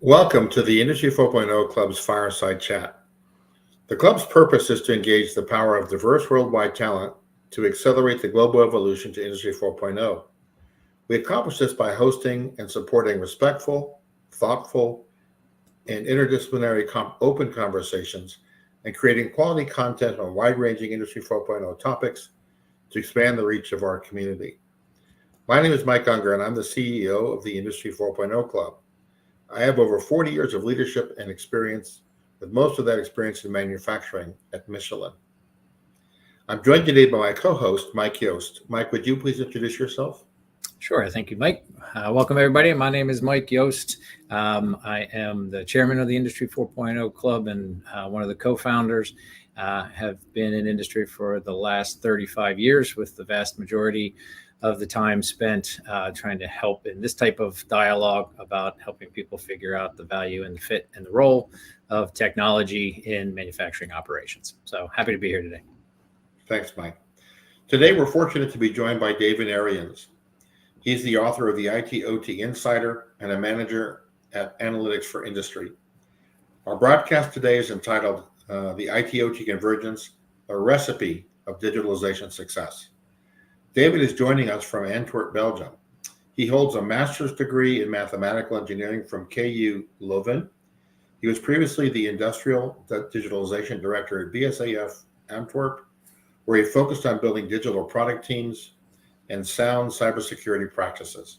Welcome to the Industry 4.0 Club's Fireside Chat. The club's purpose is to engage the power of diverse worldwide talent to accelerate the global evolution to Industry 4.0. We accomplish this by hosting and supporting respectful, thoughtful, and interdisciplinary open conversations and creating quality content on wide-ranging Industry 4.0 topics to expand the reach of our community. My name is Mike Ungar, and I'm the CEO of the Industry 4.0 Club. I have over 40 years of leadership and experience, with most of that experience in manufacturing at Michelin. I'm joined today by my co-host, Mike Yost. Mike, would you please introduce yourself? Sure. Thank you, Mike. Welcome, everybody. My name is Mike Yost. I am the chairman of the Industry 4.0 Club and one of the co-founders. Have been in industry for the last 35 years, with the vast majority of the time spent trying to help in this type of dialogue about helping people figure out the value and the fit and the role of technology in manufacturing operations. So happy to be here today. Thanks, Mike. Today, we're fortunate to be joined by David Ariens. He's the author of the IT/OT Insider and a manager at Analytics for Industry. Our broadcast today is entitled The IT/OT Convergence, a Recipe of Digitalization Success. David is joining us from Antwerp, Belgium. He holds a master's degree in mathematical engineering from KU Leuven. He was previously the industrial digitalization director at BSAF Antwerp, where he focused on building digital product teams and sound cybersecurity practices.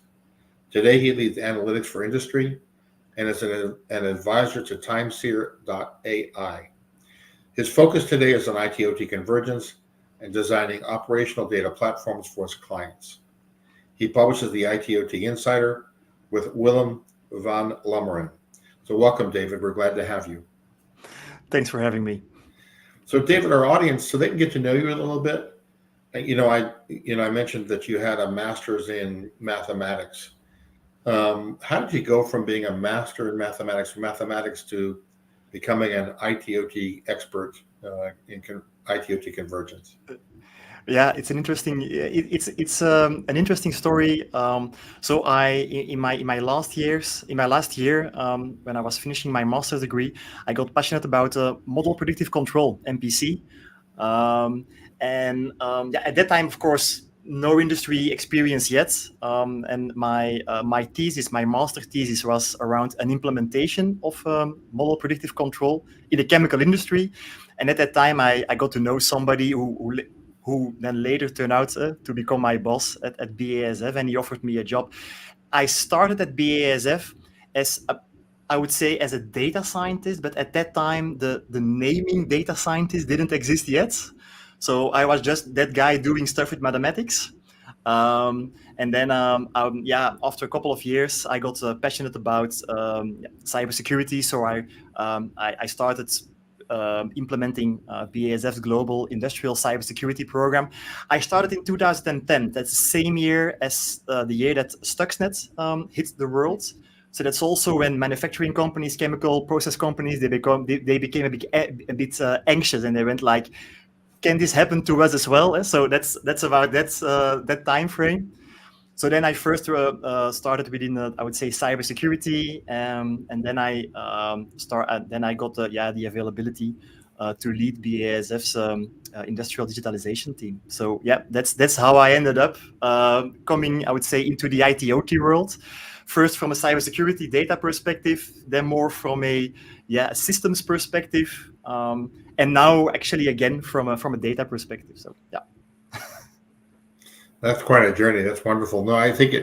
Today, he leads Analytics for Industry and is an advisor to TimeSeer.ai. His focus today is on IT/OT convergence and designing operational data platforms for his clients. He publishes the IT/OT Insider with Willem van Lammeren. So welcome, David. We're glad to have you. Thanks for having me. So David, our audience, so they can get to know you a little bit. I mentioned that you had a master's in mathematics. How did you go from being a master in mathematics to becoming an IT/OT expert in IT/OT convergence? Yeah, it's an interesting. It's an interesting story. So in my last year, when I was finishing my master's degree, I got passionate about model predictive control (MPC), at that time, of course, no industry experience yet. And my master thesis was around an implementation of model predictive control in the chemical industry. And at that time, I got to know somebody who then later turned out to become my boss at BASF, and he offered me a job. I started at BASF I would say as a data scientist, but at that time, the naming data scientist didn't exist yet. So I was just that guy doing stuff with mathematics. And then, after a couple of years, I got passionate about cybersecurity. So I started implementing BASF's global industrial cybersecurity program. I started in 2010. That's the same year as the year that Stuxnet hit the world. So that's also when manufacturing companies, chemical process companies, they became a bit anxious, and they went like, "Can this happen to us as well?" So that's about that time frame. So then I first started within I would say cybersecurity, and then I got the availability to lead BASF's industrial digitalization team. So yeah, that's how I ended up coming, I would say, into the IT/OT world. First from a cybersecurity data perspective, then more from a systems perspective, and now actually again from a data perspective. So yeah. That's quite a journey. That's wonderful. No, I think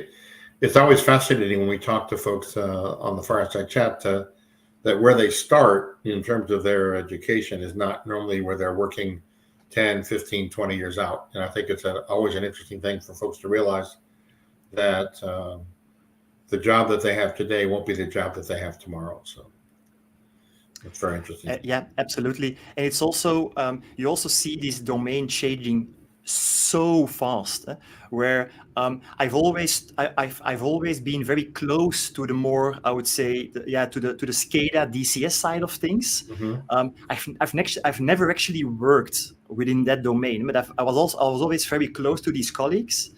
it's always fascinating when we talk to folks on the Fireside Chat that where they start in terms of their education is not normally where they're working 10, 15, 20 years out. And I think it's always an interesting thing for folks to realize that the job that they have today won't be the job that they have tomorrow. So it's very interesting. Yeah, absolutely. And it's also, you also see this domain changing so fast, where I've always been very close to the more, I would say, to the SCADA DCS side of things. Mm-hmm. I've never actually worked within that domain, but I was always very close to these colleagues.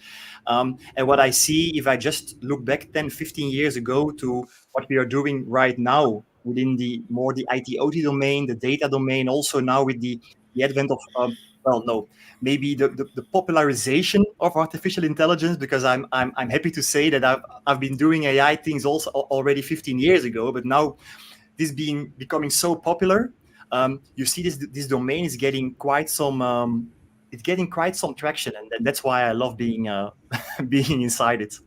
And what I see, if I just look back 10, 15 years ago to what we are doing right now within the IT OT domain, the data domain, also now with the advent of, maybe the popularization of artificial intelligence, because I'm happy to say that I've been doing AI things also already 15 years ago, but now this becoming so popular, you see this domain is getting quite some traction, and that's why I love being being inside it.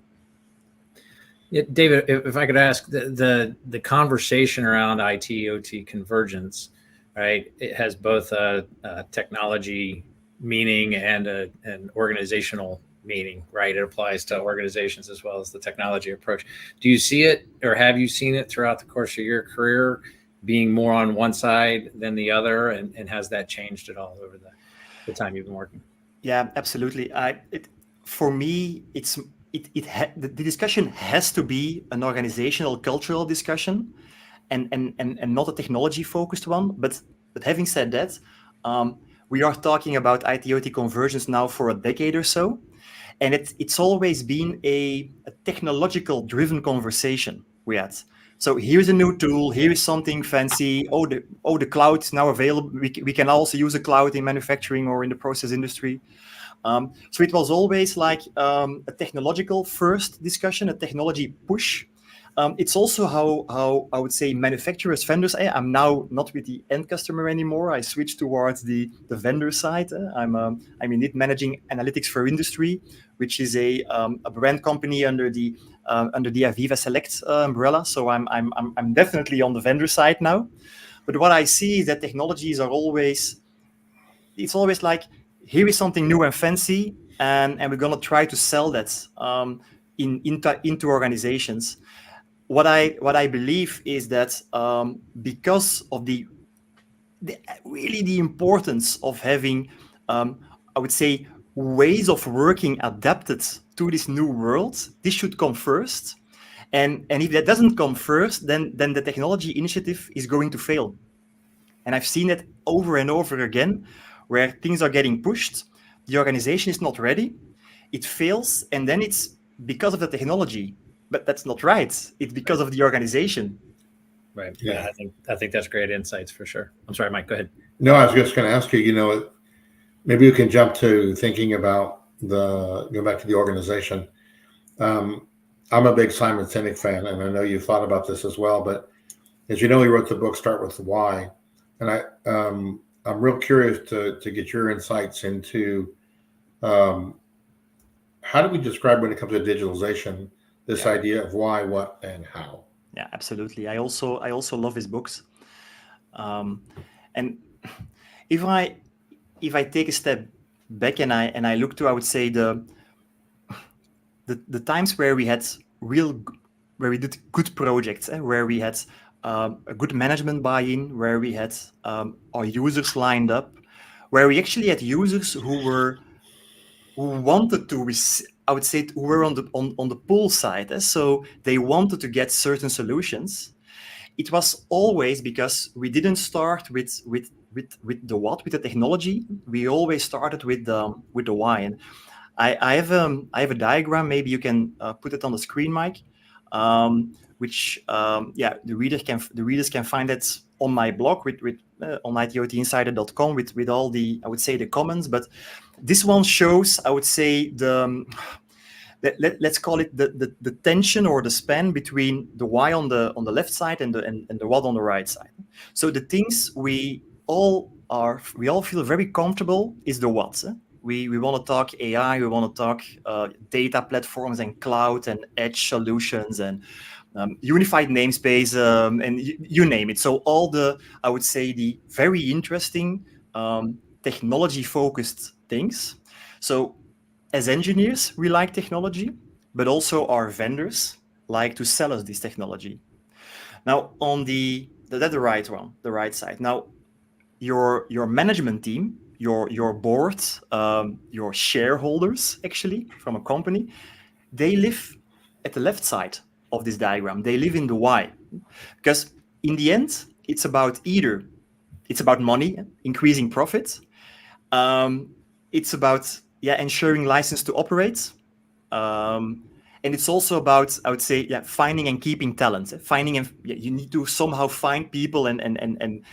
Yeah, David, if I could ask, the conversation around IT OT convergence, right? It has both a technology meaning and an organizational meaning, right? It applies to organizations as well as the technology approach. Do you see it, or have you seen it throughout the course of your career, being more on one side than the other, and has that changed at all over the time you've been working? Yeah, absolutely. For me, the discussion has to be an organizational, cultural discussion, and not a technology focused one. But having said that, we are talking about IT/OT convergence now for a decade or so, and it's always been a technological driven conversation we had. So here's a new tool, here is something fancy. The cloud is now available. We can also use a cloud in manufacturing or in the process industry. So it was always like a technological first discussion, a technology push. It's also how I would say manufacturers, vendors. I'm now not with the end customer anymore. I switched towards the vendor side. I'm indeed managing analytics for industry, which is a brand company under the Aviva Select umbrella. So I'm definitely on the vendor side now. But what I see is that technologies are always like, here is something new and fancy, and we're gonna try to sell that into organizations. What I believe is that because of the importance of having, I would say, ways of working adapted to this new world, this should come first. And if that doesn't come first, then the technology initiative is going to fail. And I've seen it over and over again, where things are getting pushed, the organization is not ready, it fails, and then it's because of the technology. But that's not right. It's because of the organization. Right. Yeah, I think that's great insights for sure. I'm sorry, Mike, go ahead. No, I was just going to ask you, maybe you can jump to thinking about go back to the organization. I'm a big Simon Sinek fan, and I know you've thought about this as well, but as you know, he wrote the book, Start with the Why. And I'm real curious to get your insights into how do we describe, when it comes to digitalization, this idea of why, what, and how? Yeah, absolutely. I also love his books. And if I take a step back and I look to, I would say, the times where we did good projects, where we had a good management buy-in, where we had our users lined up, where we actually had users who wanted to, I would say, who were on the pull side. So they wanted to get certain solutions. It was always because we didn't start with the what, with the technology. We always started with the why. And I have a diagram. Maybe you can put it on the screen, Mike. Which the readers can find it on my blog on itotinsider.com with all the, I would say, the comments. But this one shows, I would say, let's call it the tension or the span between the why on the left side and the what on the right side. So the things we all feel very comfortable is the what. We want to talk AI, we want to talk data platforms and cloud and edge solutions and unified namespace, and you name it. So all I would say, the very interesting technology-focused things. So as engineers, we like technology, but also our vendors like to sell us this technology. Now, on the right side. Now, your management team, your board, your shareholders, actually, from a company, they live at the left side of this diagram. They live in the why, because in the end, it's about money, increasing profits. It's about ensuring license to operate, And it's also about, I would say, finding and keeping talent. Finding and you need to somehow find people and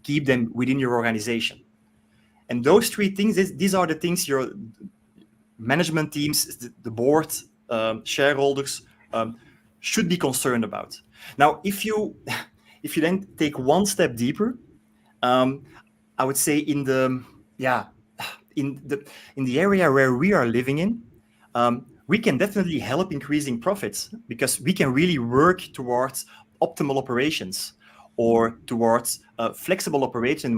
keep them within your organization. And those three things, these are the things your management teams, the board, shareholders should be concerned about. Now, if you then take one step deeper, I would say in the area where we are living in, we can definitely help increasing profits because we can really work towards optimal operations or towards flexible operating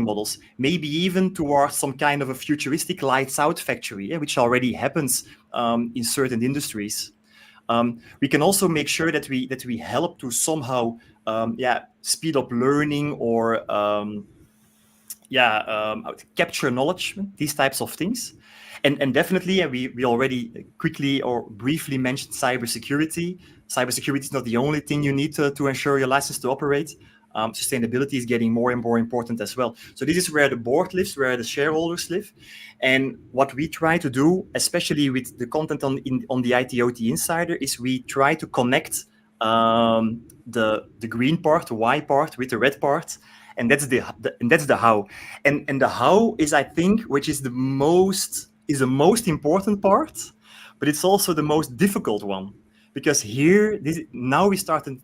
models, maybe even towards some kind of a futuristic lights out factory, which already happens in certain industries. We can also make sure that we help to somehow speed up learning or capture knowledge, these types of things. And definitely, we already quickly or briefly mentioned cybersecurity. Cybersecurity is not the only thing you need to ensure your license to operate. Sustainability is getting more and more important as well. So this is where the board lives, where the shareholders live. And what we try to do, especially with the content on the IT/OT Insider, is we try to connect the green part, the why part, with the red part. And that's the how. And the how is, I think, which is the most important part, but it's also the most difficult one. Because here, now we're starting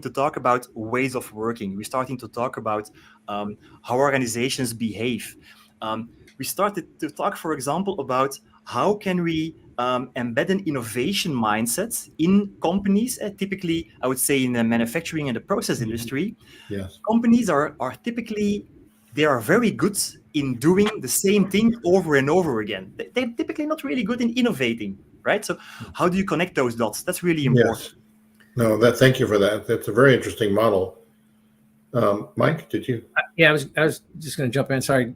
to talk about ways of working. We're starting to talk about how organizations behave. We started to talk, for example, about how can we embed an innovation mindset in companies. Typically, I would say in the manufacturing and the process industry, Yes. companies are typically, they are very good in doing the same thing over and over again. They're typically not really good in innovating, right? So how do you connect those dots? That's really important. Yes. No, thank you for that. That's a very interesting model. Mike, did you? Yeah, I was just going to jump in. Sorry.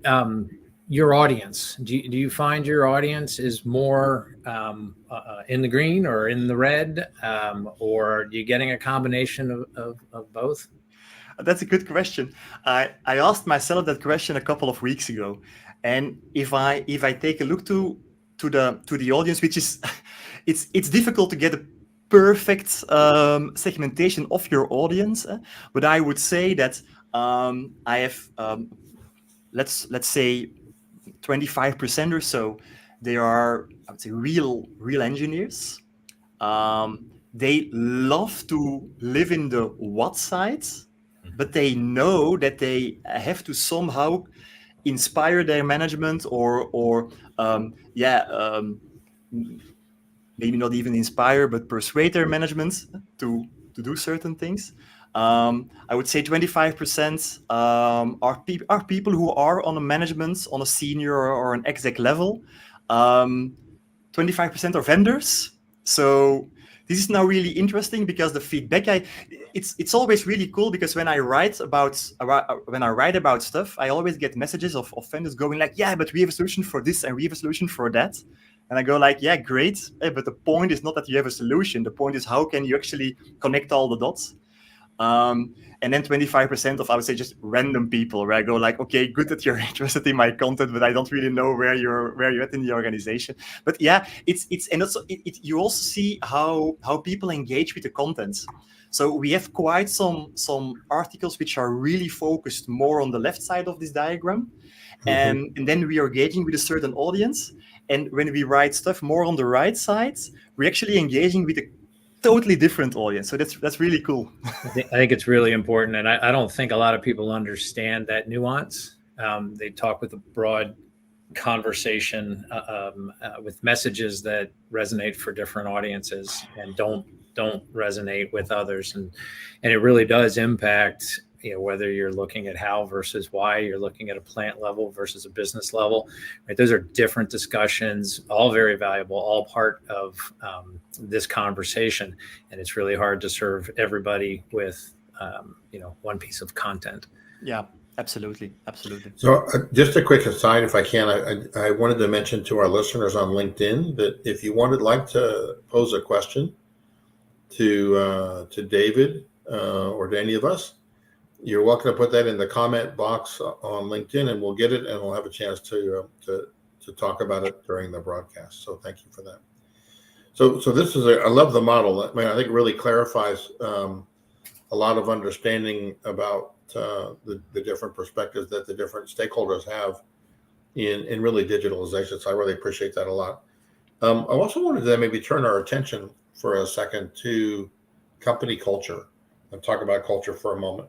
Your audience, do you find your audience is more in the green or in the red, or are you getting a combination of both? That's a good question. I asked myself that question a couple of weeks ago, and if I take a look to the audience, which is it's difficult to get a perfect segmentation of your audience, but I would say that I have let's say 25% or so. They are, I would say, real engineers. They love to live in the what side, but they know that they have to somehow inspire their management or maybe not even inspire, but persuade their management to do certain things. I would say 25% are people who are on a management, on a senior or an exec level. 25% are vendors. So this is now really interesting because the feedback it's always really cool because when I write about stuff, I always get messages of vendors going like, yeah, but we have a solution for this and we have a solution for that. And I go like, yeah, great. But the point is not that you have a solution. The point is how can you actually connect all the dots? And then 25% of, I would say, just random people where I go like, okay, good that you're interested in my content, but I don't really know where you're at in the organization. But yeah, and also you also see how people engage with the content. So we have quite some articles which are really focused more on the left side of this diagram. And then we are engaging with a certain audience. And when we write stuff more on the right side, we're actually engaging with a totally different audience. So that's really cool. I think it's really important. And I don't think a lot of people understand that nuance. They talk with a broad conversation with messages that resonate for different audiences and don't resonate with others. And it really does impact, whether you're looking at how versus why, you're looking at a plant level versus a business level, right? Those are different discussions, all very valuable, all part of this conversation. And it's really hard to serve everybody with, one piece of content. Yeah, absolutely. So just a quick aside, if I can, I wanted to mention to our listeners on LinkedIn that if you like to pose a question to David or to any of us, you're welcome to put that in the comment box on LinkedIn, and we'll get it, and we'll have a chance to to talk about it during the broadcast. So thank you for that. So this is I love the model. I mean, I think it really clarifies a lot of understanding about the different perspectives that the different stakeholders have in really digitalization. So I really appreciate that a lot. I also wanted to maybe turn our attention for a second to company culture and talk about culture for a moment.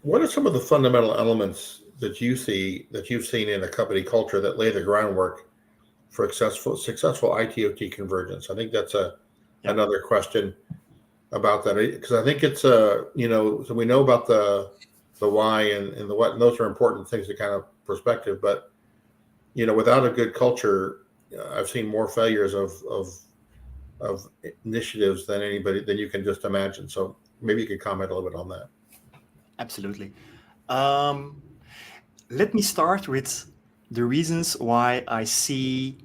What are some of the fundamental elements that you've seen in a company culture that lay the groundwork for successful IT/OT convergence? I think that's another question about that, because I think it's so we know about the why and the what, and those are important things to kind of perspective. But without a good culture, I've seen more failures of initiatives than you can just imagine. So maybe you could comment a little bit on that. Absolutely. Let me start with the reasons why I see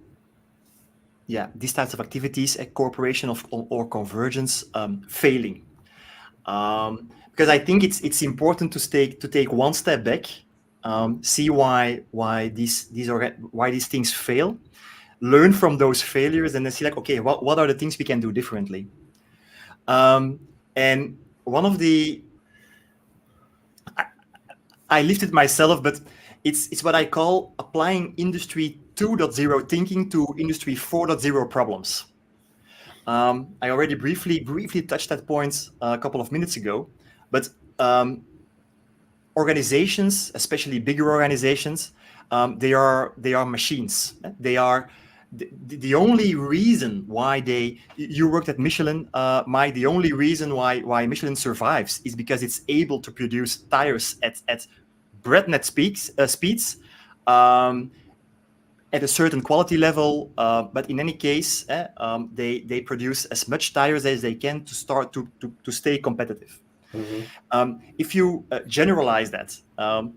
these types of activities at corporation or convergence failing. Because I think it's important to take one step back, see why these things fail, learn from those failures, and then see okay, what are the things we can do differently. And one of the I lifted myself, but it's what I call applying Industry 2.0 thinking to Industry 4.0 problems. I already briefly touched that point a couple of minutes ago, but organizations, especially bigger organizations, they are machines. They are the only reason why you worked at Michelin, Mike. The only reason why Michelin survives is because it's able to produce tires at breakneck speeds, at a certain quality level, but in any case, they produce as much tires as they can to start to stay competitive. Mm-hmm. If you generalize that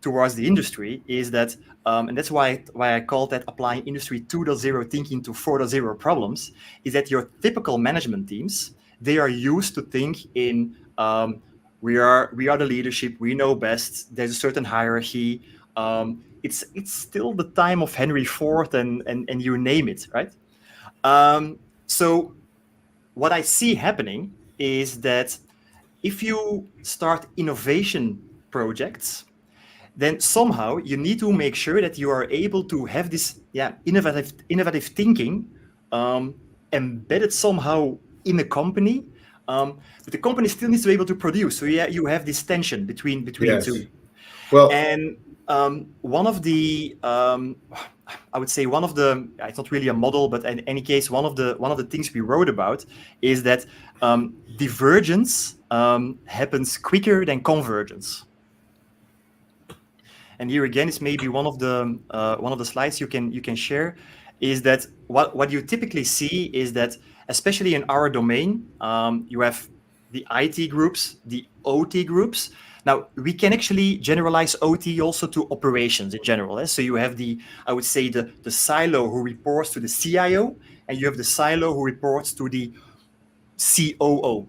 towards the industry, is that, and that's why I call that applying Industry 2.0 thinking to 4.0 problems, is that your typical management teams, they are used to think in we are the leadership, we know best. There's a certain hierarchy. It's still the time of Henry IV and you name it, right? So what I see happening is that if you start innovation projects, then somehow you need to make sure that you are able to have this innovative thinking embedded somehow in a company, but the company still needs to be able to produce. So you have this tension between Yes. the two. Well, and one of the I would say one of the, it's not really a model, but in any case, one of the things we wrote about is that divergence happens quicker than convergence. And here again is maybe one of the slides you can share, is that what you typically see is that, especially in our domain, you have the IT groups, the OT groups. Now, we can actually generalize OT also to operations in general. So you have I would say the silo who reports to the CIO, and you have the silo who reports to the COO,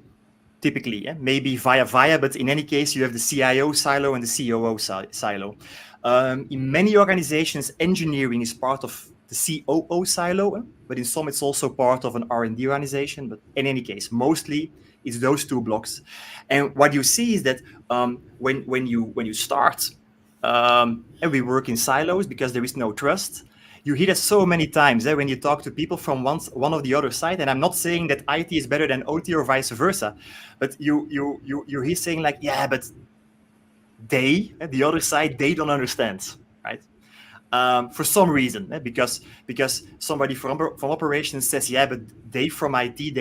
typically. Maybe via, but in any case, you have the CIO silo and the COO silo. In many organizations, engineering is part of the COO silo, but in some it's also part of an R&D organization. But in any case, mostly it's those two blocks. And what you see is that when you start and we work in silos because there is no trust, you hear that so many times when you talk to people from one of the other side. And I'm not saying that IT is better than OT or vice versa, but you hear saying like, yeah, but the other side, they don't understand, right? For some reason, because somebody from operations says, yeah, but they from IT,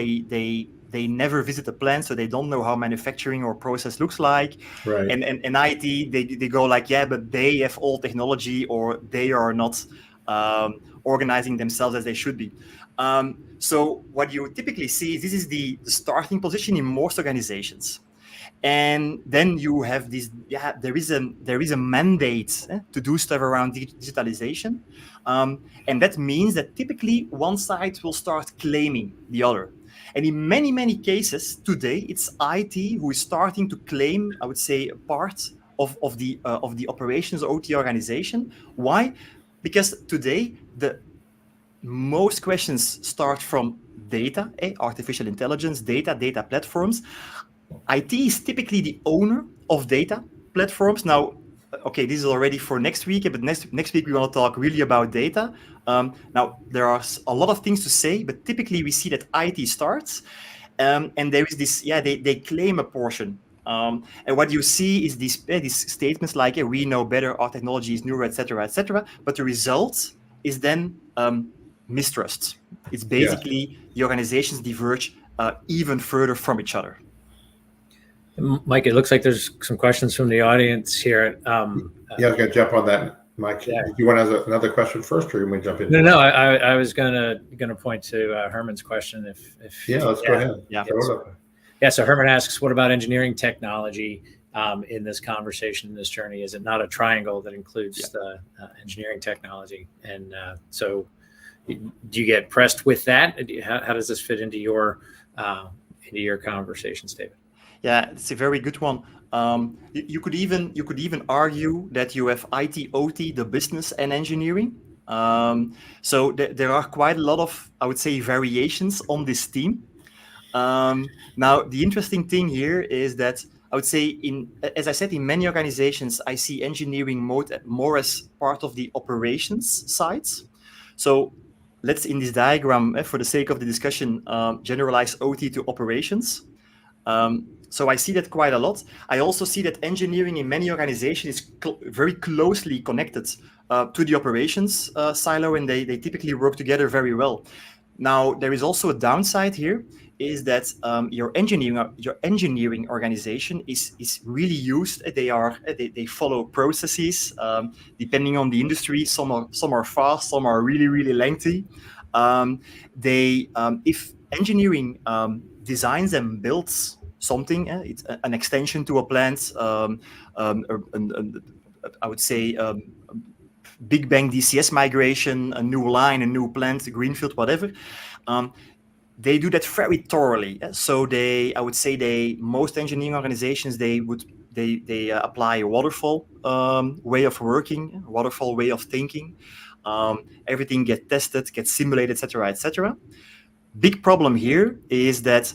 they never visit a plant, so they don't know how manufacturing or process looks like. Right. And IT, they go like, yeah, but they have all technology, or they are not organizing themselves as they should be. So what you typically see is this is the starting position in most organizations. And then you have this, there is a mandate to do stuff around digitalization. And that means that typically one side will start claiming the other. And in many, many cases today, it's IT who is starting to claim, I would say, a part of the operations OT organization. Why? Because today most questions start from data, artificial intelligence, data platforms. IT is typically the owner of data platforms. Now, okay, this is already for next week, but next week we want to talk really about data. Now, there are a lot of things to say, but typically we see that IT starts, and there is this, they claim a portion. And what you see is these statements like, we know better, our technology is newer, etc., etc. But the result is then mistrust. It's basically the organizations diverge even further from each other. Mike, it looks like there's some questions from the audience here. I was going to jump on that, Mike. Yeah. Do you want to have another question first, or you want to jump in? No. I was gonna point to Herman's question. If let's go ahead. Yeah. So Herman asks, what about engineering technology in this conversation, in this journey? Is it not a triangle that includes the engineering technology? And so, do you get pressed with that? How does this fit into your conversations, David? Yeah, it's a very good one. You could even argue that you have IT, OT, the business, and engineering. So there are quite a lot of, I would say, variations on this theme. Now, the interesting thing here is that I would say, as I said, in many organizations, I see engineering more as part of the operations sides. So let's, in this diagram, for the sake of the discussion, generalize OT to operations. So I see that quite a lot. I also see that engineering in many organizations is very closely connected to the operations silo, and they typically work together very well. Now, there is also a downside here, is that your engineering organization is really used. They follow processes depending on the industry. Some are fast, some are really, really lengthy. If engineering designs and builds something, it's an extension to a plant, I would say Big Bang DCS migration, a new line, a new plant, greenfield, whatever. They do that very thoroughly. So I would say most engineering organizations, they apply a waterfall way of working, waterfall way of thinking. Everything gets tested, gets simulated, etc., etc. Big problem here is that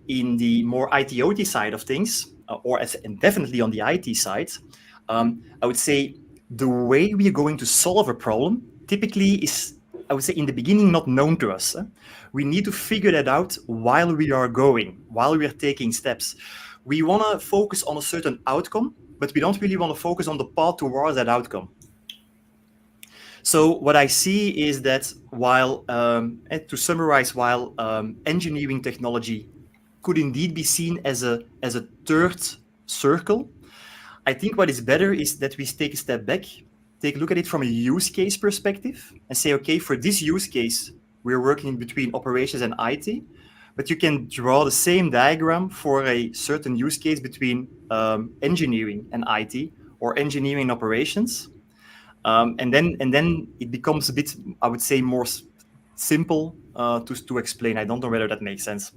in the more IT/OT side of things, and definitely on the IT side, I would say the way we are going to solve a problem typically is, I would say, in the beginning, not known to us. We need to figure that out while we are taking steps. We want to focus on a certain outcome, but we don't really want to focus on the path towards that outcome. So what I see is that to summarize, while engineering technology could indeed be seen as a third circle, I think what is better is that we take a step back, take a look at it from a use case perspective, and say, okay, for this use case, we're working between operations and IT, but you can draw the same diagram for a certain use case between engineering and IT, or engineering and operations. And then it becomes a bit, I would say, more simple to explain. I don't know whether that makes sense.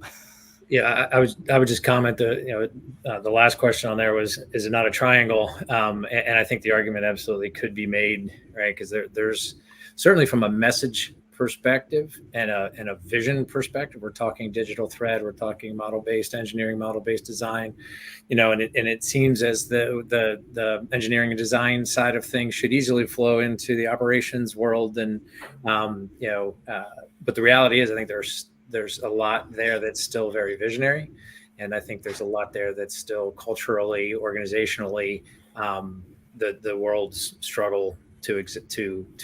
Yeah, I would just comment that the last question on there was, is it not a triangle? And I think the argument absolutely could be made, right? Because there's certainly, from a message perspective and a vision perspective, we're talking digital thread, we're talking model-based engineering, model-based design, and it seems as the engineering and design side of things should easily flow into the operations world, and but the reality is, I think there's a lot there that's still very visionary, and I think there's a lot there that's still culturally, organizationally, the worlds struggle to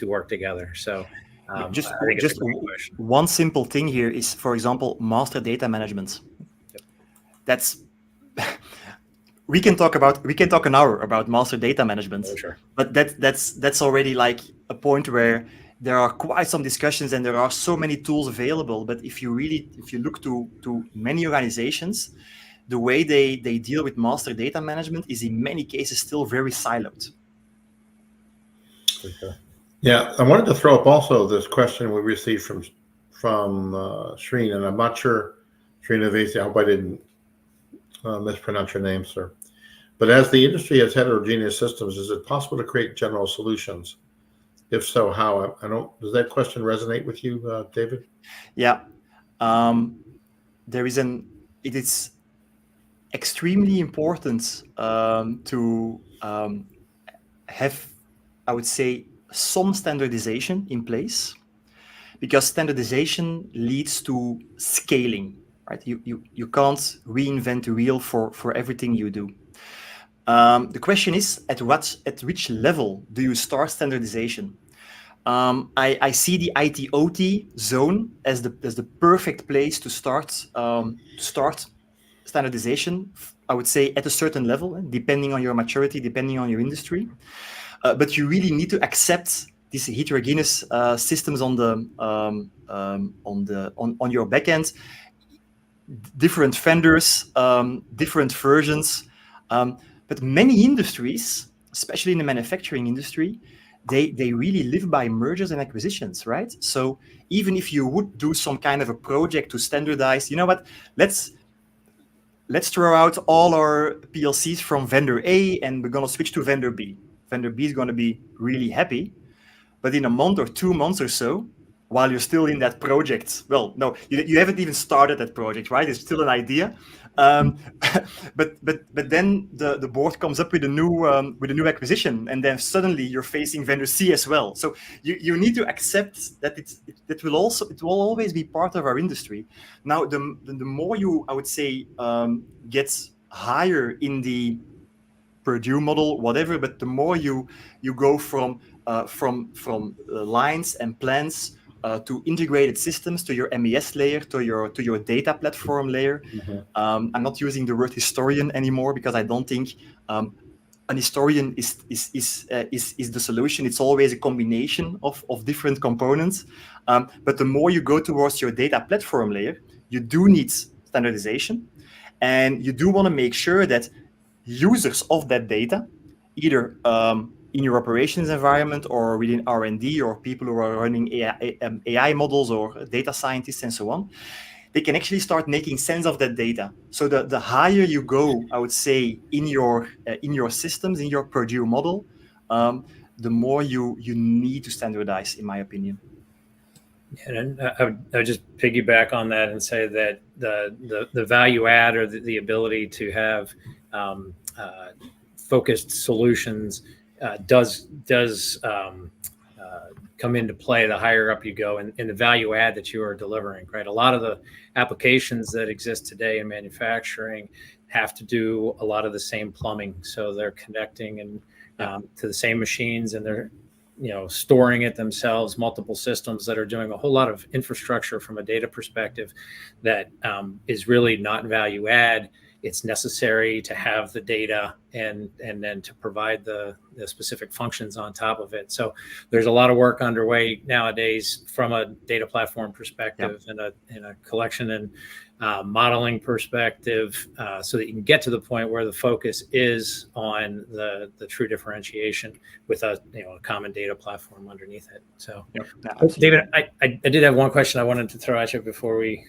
work together. So. Just one simple thing here is, for example, master data management. Yep. That's we can talk an hour about master data management. Oh, sure. But that's already like a point where there are quite some discussions and there are so many tools available. But if you look to many organizations, the way they deal with master data management is in many cases still very siloed. Okay. Yeah, I wanted to throw up also this question we received from Shreen, and I'm not sure, Shreen Avesi, I hope I didn't mispronounce your name, sir. But as the industry has heterogeneous systems, is it possible to create general solutions? If so, how? I don't. Does that question resonate with you, David? Yeah. It is extremely important to have, I would say, some standardization in place, because standardization leads to scaling, right? You can't reinvent the wheel for everything you do. The question is, at which level do you start standardization? I see the IT/OT zone as the perfect place to start standardization. I would say at a certain level, depending on your maturity, depending on your industry. But you really need to accept these heterogeneous systems on your backend, different vendors, different versions. But many industries, especially in the manufacturing industry, they really live by mergers and acquisitions, right? So even if you would do some kind of a project to standardize, you know what, let's throw out all our PLCs from vendor A and we're going to switch to vendor B. Vendor B is going to be really happy. But in a month or 2 months or so, while you're still in that project, well, no, you haven't even started that project, right? It's still an idea. But then the board comes up with a new acquisition, and then suddenly you're facing vendor C as well. So you need to accept that it will always be part of our industry. Now, the more you, I would say, get higher in the Purdue model, whatever, but the more you go from lines and plans to integrated systems, to your MES layer, to your data platform layer. I'm not using the word historian anymore, because I don't think an historian is the solution. It's always a combination of different components. But the more you go towards your data platform layer, you do need standardization, and you do want to make sure that users of that data, either in your operations environment or within R&D, or people who are running AI models or data scientists and so on, they can actually start making sense of that data. So the higher you go, I would say, in your systems, in your Purdue model, the more you need to standardize, in my opinion. And I would just piggyback on that and say that the value add, or the ability to have focused solutions does come into play the higher up you go, and the value add that you are delivering, right? A lot of the applications that exist today in manufacturing have to do a lot of the same plumbing. So they're connecting and to the same machines, and they're storing it themselves, multiple systems that are doing a whole lot of infrastructure from a data perspective that is really not value add. It's necessary to have the data and then to provide the specific functions on top of it. So there's a lot of work underway nowadays from a data platform perspective, and a collection and modeling perspective, so that you can get to the point where the focus is on the true differentiation with a common data platform underneath it. So, David, I did have one question I wanted to throw at you before we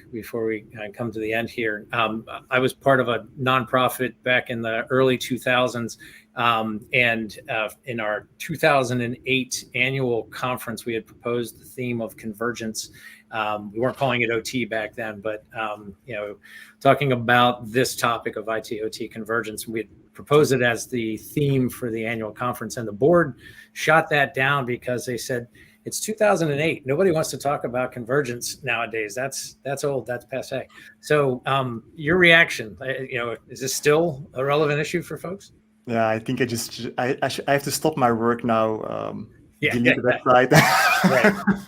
come to the end here. I was part of a nonprofit back in the early 2000s, and in our 2008 annual conference, we had proposed the theme of convergence. We weren't calling it OT back then, but talking about this topic of IT/OT convergence, we had proposed it as the theme for the annual conference, and the board shot that down because they said, it's 2008. Nobody wants to talk about convergence nowadays. That's old. That's passé. So your reaction, is this still a relevant issue for folks? Yeah, I think I have to stop my work now. Delete the website.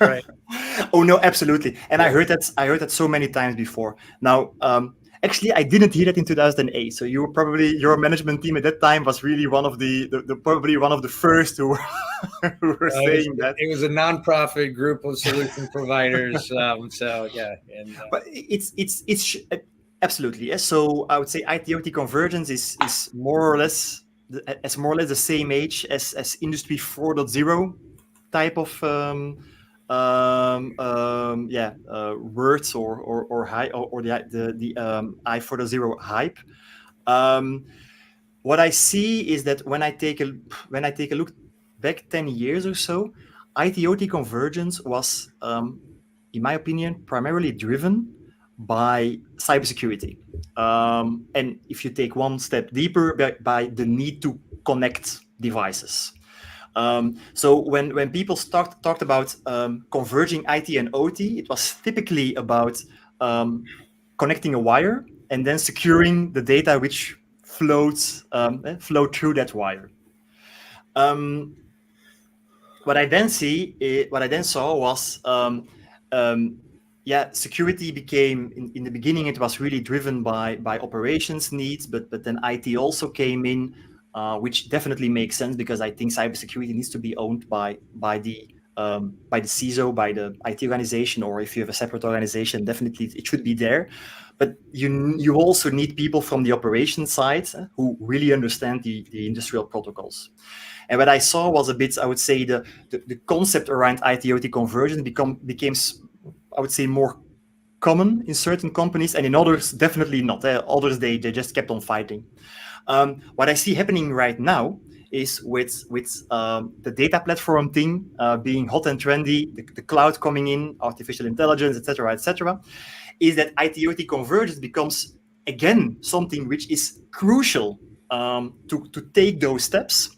Right. Oh no, absolutely. And I heard that so many times before. Now, actually, I didn't hear that in 2008. So your management team at that time was really one of probably one of the first who were saying that. It was a nonprofit group of solution providers. So yeah, but it's absolutely, yes. So I would say IT/OT convergence is more or less the same age as Industry 4.0 type of words or high or the I 4.0 hype. what I see is that when I take a look back 10 years or so, IT/OT convergence was, in my opinion, primarily driven by cybersecurity. And if you take one step deeper, by the need to connect devices. So when people talked about converging IT and OT, it was typically about connecting a wire and then securing the data which flowed through that wire. What I then saw was, security became in the beginning. It was really driven by operations needs, but then IT also came in, which definitely makes sense because I think cybersecurity needs to be owned by the CISO, by the IT organization, or if you have a separate organization, definitely it should be there. But you also need people from the operations side who really understand the industrial protocols. And what I saw was a bit, I would say, the concept around IT/OT convergence became, I would say, more common in certain companies, and in others, definitely not. Others, they just kept on fighting. What I see happening right now is with the data platform thing being hot and trendy, the cloud coming in, artificial intelligence, etc., is that IT/OT convergence becomes again something which is crucial to take those steps.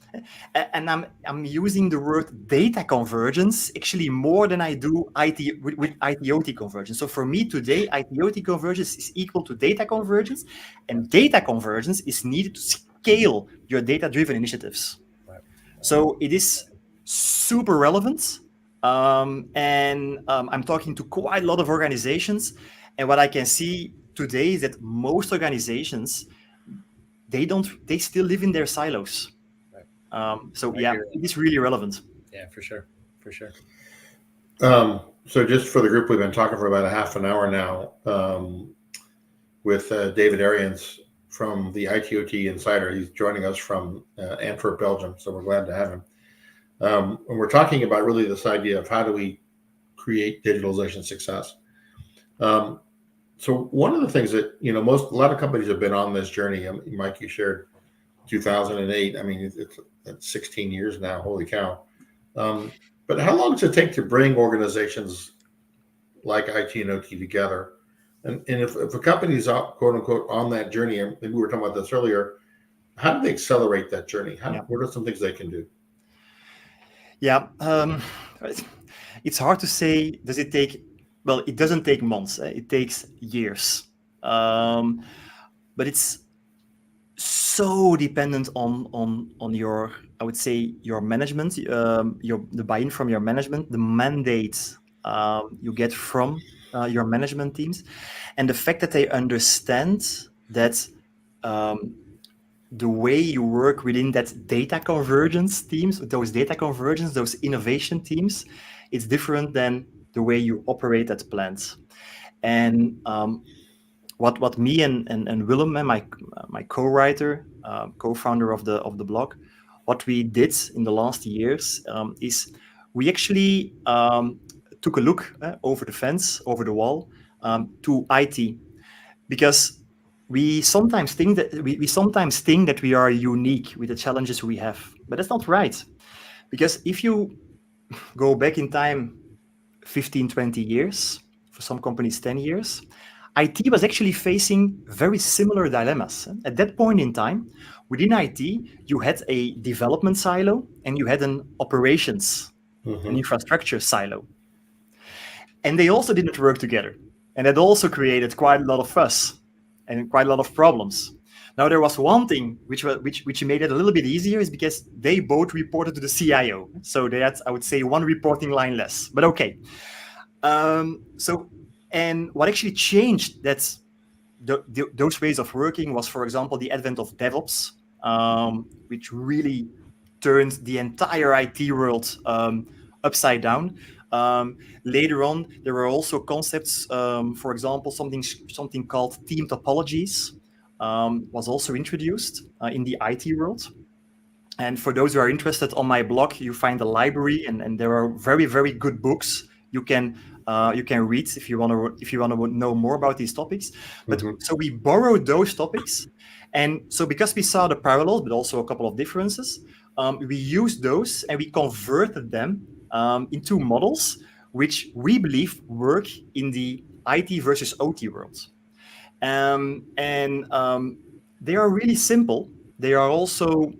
And I'm using the word data convergence actually more than I do with IT/OT convergence. So for me today, IT/OT convergence is equal to data convergence, and data convergence is needed to scale your data-driven initiatives. Right. So it is super relevant, and I'm talking to quite a lot of organizations, and what I can see today is that most organizations, they still live in their silos. So it is really relevant. Yeah, for sure. So just for the group, we've been talking for about a half an hour now with David Ariens from the IT/OT Insider. He's joining us from Antwerp, Belgium, so we're glad to have him. And we're talking about really this idea of how do we create digitalization success. So one of the things that, a lot of companies have been on this journey. Mike, you shared 2008. I mean, it's 16 years now. Holy cow. But how long does it take to bring organizations like IT and OT together? And if a company is out, quote unquote, on that journey, and we were talking about this earlier, how do they accelerate that journey? What are some things they can do? Yeah, it's hard to say. Does it take? Well, it doesn't take months. It takes years. But it's so dependent on your, I would say, your management, the buy-in from your management, the mandate you get from your management teams, and the fact that they understand that the way you work within that data convergence teams, those innovation teams, it's different than the way you operate at plants. And what me and Willem, my co-writer, co-founder of the blog, what we did in the last years is we actually took a look over the fence, over the wall, to IT, because we sometimes think that we are unique with the challenges we have, but that's not right. Because if you go back in time 15, 20 years, for some companies 10 years, IT was actually facing very similar dilemmas. At that point in time, within IT, you had a development silo and you had an operations, an infrastructure silo. And they also didn't work together. And that also created quite a lot of fuss and quite a lot of problems. Now, there was one thing which made it a little bit easier, is because they both reported to the CIO. So they had, I would say, one reporting line less, but okay. And what actually changed those ways of working was, for example, the advent of DevOps, which really turned the entire IT world upside down. Later on, there were also concepts, for example, something called team topologies was also introduced in the IT world. And for those who are interested, on my blog, you find a library, and there are very, very good books you can read if you want to know more about these topics. But so we borrowed those topics, And so because we saw the parallels, but also a couple of differences, we used those and we converted them into models which we believe work in the IT versus OT world. They are really simple. They are also,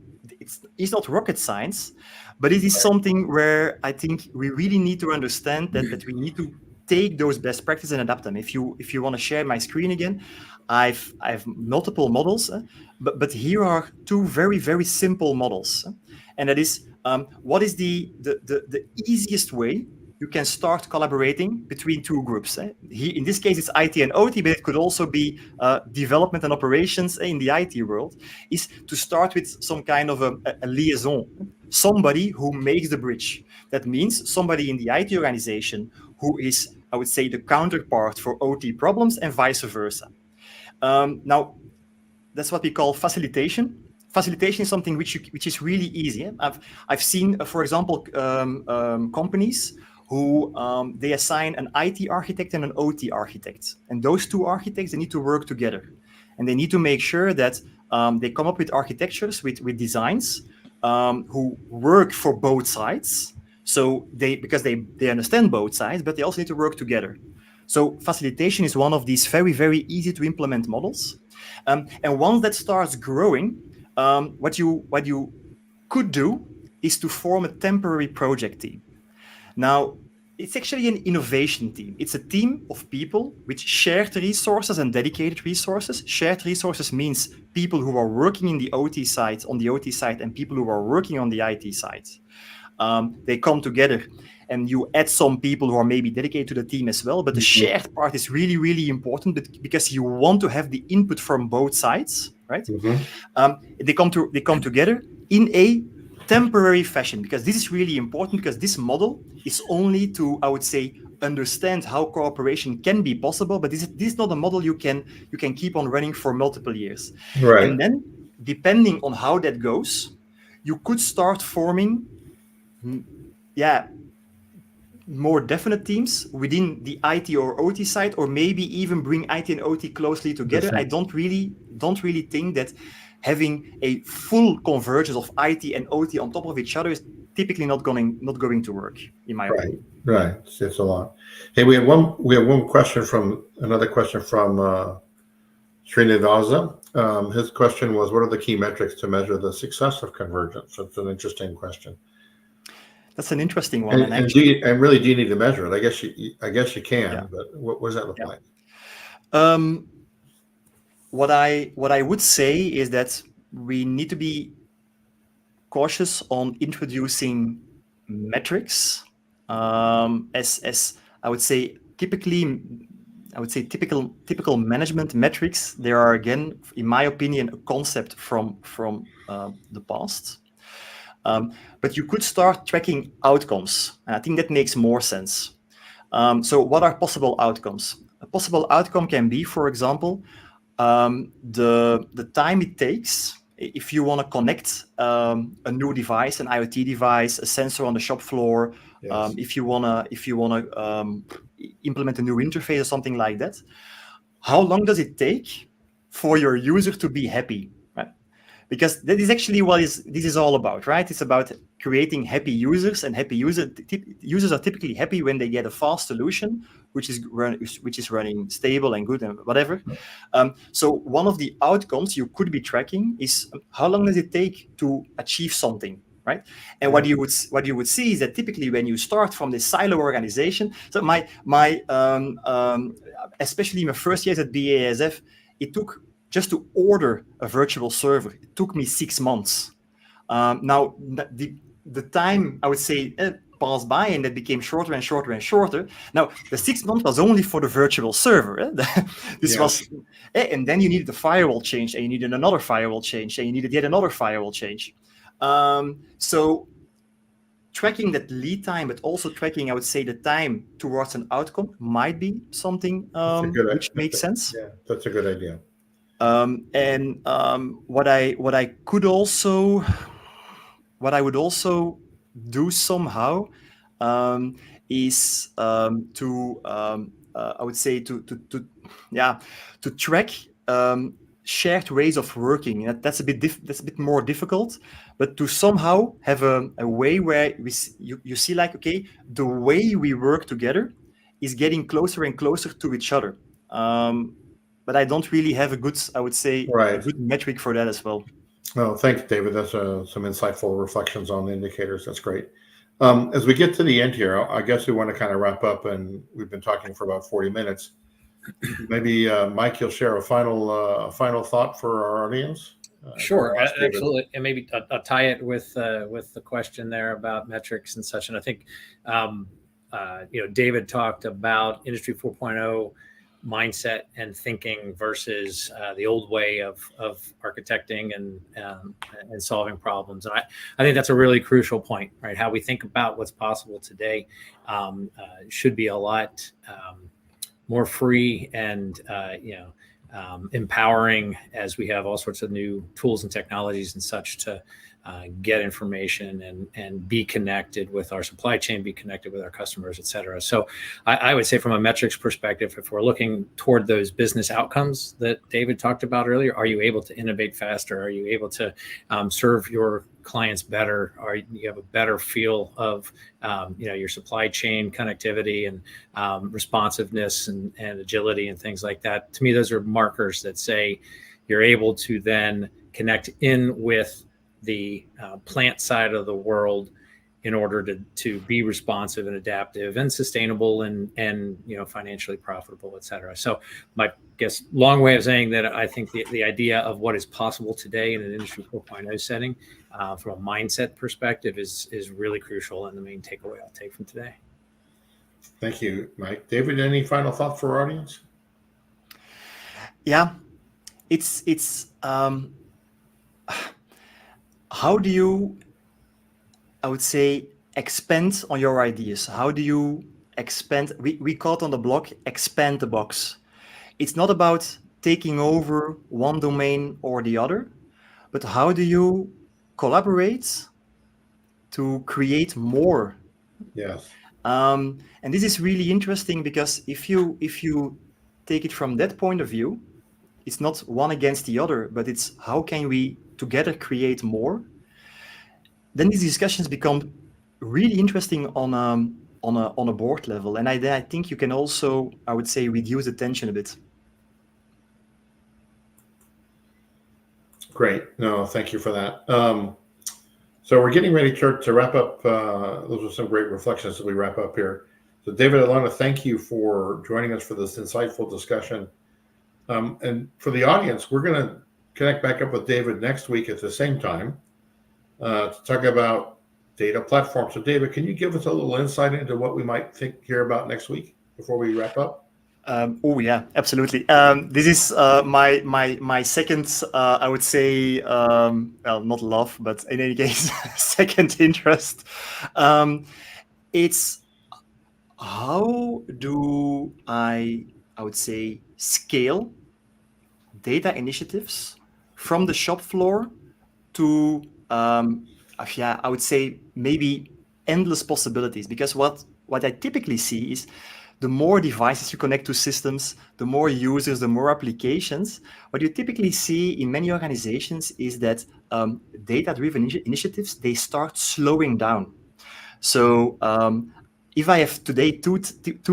it's not rocket science, but it is something where I think we really need to understand that we need to take those best practices and adapt them. If you want to share my screen again, I've multiple models, but here are two very, very simple models. And that is, what is the easiest way you can start collaborating between two groups. In this case, it's IT and OT, but it could also be development and operations in the IT world, is to start with some kind of a liaison, somebody who makes the bridge. That means somebody in the IT organization who is, I would say, the counterpart for OT problems and vice versa. Now, that's what we call facilitation. Facilitation is something which is really easy. I've seen, for example, companies who they assign an IT architect and an OT architect. And those two architects, they need to work together. And they need to make sure that they come up with architectures, with designs who work for both sides. So because they understand both sides, but they also need to work together. So facilitation is one of these very, very easy to implement models. And once that starts growing, what you could do is to form a temporary project team. Now, it's actually an innovation team. It's a team of people with shared resources and dedicated resources. Shared resources means people who are working in the OT side, on the OT side, and people who are working on the IT side. They come together, and you add some people who are maybe dedicated to the team as well. But the shared part is really, really important because you want to have the input from both sides, right? They come together in a temporary fashion, because this is really important, because this model is only to, I would say, understand how cooperation can be possible, but this is not a model you can keep on running for multiple years. Right. And then, depending on how that goes, you could start forming more definite teams within the IT or OT side, or maybe even bring IT and OT closely together. I don't really think that having a full convergence of IT and OT on top of each other is typically not going to work, in my opinion. Right. It's a lot. Hey, we have one question from Srinivasa. His question was, what are the key metrics to measure the success of convergence? That's an interesting question. That's an interesting one. And do you need to measure it? I guess you can, but what does that look like? What I would say is that we need to be cautious on introducing metrics as I would say typical management metrics. They are, again, in my opinion, a concept from the past. But you could start tracking outcomes, and I think that makes more sense. So what are possible outcomes? A possible outcome can be, for example, the time it takes if you want to connect a new device, an IoT device, a sensor on the shop floor. Yes. If you wanna implement a new interface or something like that, how long does it take for your user to be happy? Right? Because that is actually what this is all about, right? It's about creating happy users, and happy users are typically happy when they get a fast solution, which is running stable and good and whatever. So one of the outcomes you could be tracking is how long does it take to achieve something, right? And what you would see is that typically when you start from this silo organization, so my especially my first years at BASF, it took, just to order a virtual server, it took me 6 months. Now the time, I would say, passed by, and that became shorter and shorter and shorter. Now the 6 months was only for the virtual server. This was, and then you needed the firewall change, and you needed another firewall change, and you needed yet another firewall change. So tracking that lead time, but also tracking, I would say, the time towards an outcome might be something which makes sense. Yeah, that's a good idea. What I would also do somehow is to I would say to track shared ways of working. That's a bit more difficult, but to somehow have a way where you see like, okay, the way we work together is getting closer and closer to each other. But I don't really have a good metric for that as well. Well, thanks, David. That's some insightful reflections on the indicators. That's great. As we get to the end here, I guess we want to kind of wrap up, and we've been talking for about 40 minutes. Maybe Mike, you'll share a final thought for our audience. Sure, absolutely, and maybe I'll tie it with the question there about metrics and such. And I think David talked about Industry 4.0 mindset and thinking versus the old way of architecting and solving problems. And I think that's a really crucial point, right? How we think about what's possible today should be a lot more free and empowering, as we have all sorts of new tools and technologies and such to get information and be connected with our supply chain, be connected with our customers, et cetera. So I would say from a metrics perspective, if we're looking toward those business outcomes that David talked about earlier, are you able to innovate faster? Are you able to serve your clients better? Are you have a better feel of your supply chain connectivity and responsiveness and agility and things like that? To me, those are markers that say you're able to then connect in with the plant side of the world in order to be responsive and adaptive and sustainable and financially profitable, et cetera. So my long way of saying that I think the idea of what is possible today in an Industry 4.0 setting from a mindset perspective is really crucial and the main takeaway I'll take from today. Thank you, Mike. David, any final thought for our audience? Yeah, it's how do you, I would say, expand on your ideas? How do you expand? We call it on the blog, expand the box. It's not about taking over one domain or the other, but how do you collaborate to create more? Yes. And this is really interesting because if you take it from that point of view, it's not one against the other, but it's how can we together create more? Then these discussions become really interesting on a board level, and I think you can also, I would say, reduce the tension a bit. Great. No, thank you for that. So we're getting ready to wrap up. Those are some great reflections as we wrap up here. So David, I want to thank you for joining us for this insightful discussion. And for the audience, we're going to connect back up with David next week at the same time to talk about data platforms. So David, can you give us a little insight into what we might hear about next week before we wrap up? Oh yeah, absolutely. This is my second, I would say, well, not love, but in any case, second interest. It's how do I would say, scale data initiatives from the shop floor to, I would say, maybe endless possibilities. Because what I typically see is the more devices you connect to systems, the more users, the more applications. What you typically see in many organizations is that data-driven initiatives, they start slowing down. So if I have today two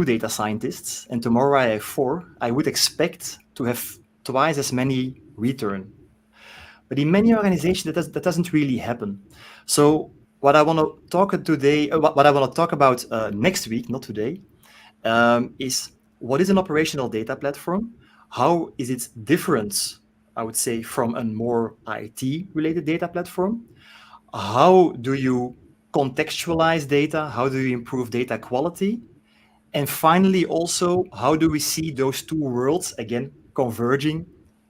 data scientists and tomorrow I have 4, I would expect to have twice as many return. But in many organizations, that doesn't really happen. So what I want to talk today, what I want to talk about next week, not today, is what is an operational data platform? How is it different, I would say, from a more IT-related data platform? How do you contextualize data? How do you improve data quality? And finally, also, how do we see those two worlds, again, converging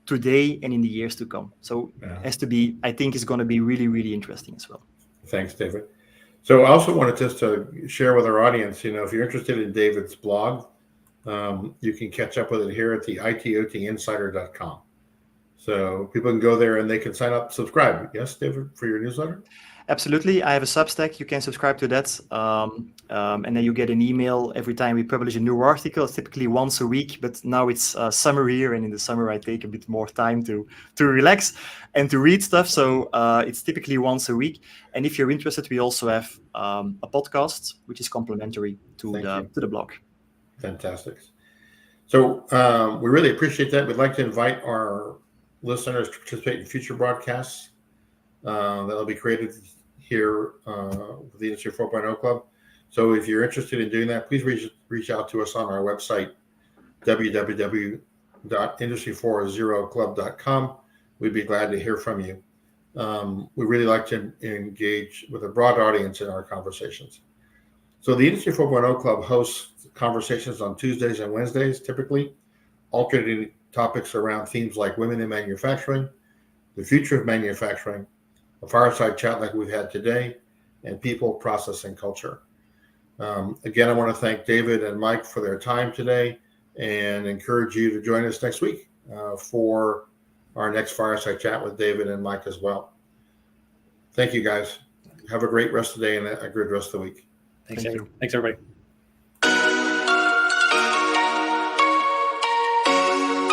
today and in the years to come? So it has to be, I think it's going to be really, really interesting as well. Thanks, David. So I also wanted just to share with our audience, if you're interested in David's blog, you can catch up with it here at the itotinsider.com. So people can go there and they can sign up, subscribe. Yes, David, for your newsletter? Absolutely. I have a Substack. You can subscribe to that. And then you get an email every time we publish a new article. It's typically once a week, but now it's summer here. And in the summer, I take a bit more time to relax and to read stuff. So it's typically once a week. And if you're interested, we also have a podcast, which is complementary to the blog. Fantastic. So we really appreciate that. We'd like to invite our listeners to participate in future broadcasts that'll be created here with the Industry 4.0 Club. So if you're interested in doing that, please reach out to us on our website, www.industry40club.com. We'd be glad to hear from you. We really like to engage with a broad audience in our conversations. So the Industry 4.0 Club hosts conversations on Tuesdays and Wednesdays, typically, alternating topics around themes like women in manufacturing, the future of manufacturing, a fireside chat like we've had today, and people, process, and culture. Again, I want to thank David and Mike for their time today and encourage you to join us next week for our next fireside chat with David and Mike as well. Thank you, guys. Have a great rest of the day and a good rest of the week. Thanks, everybody.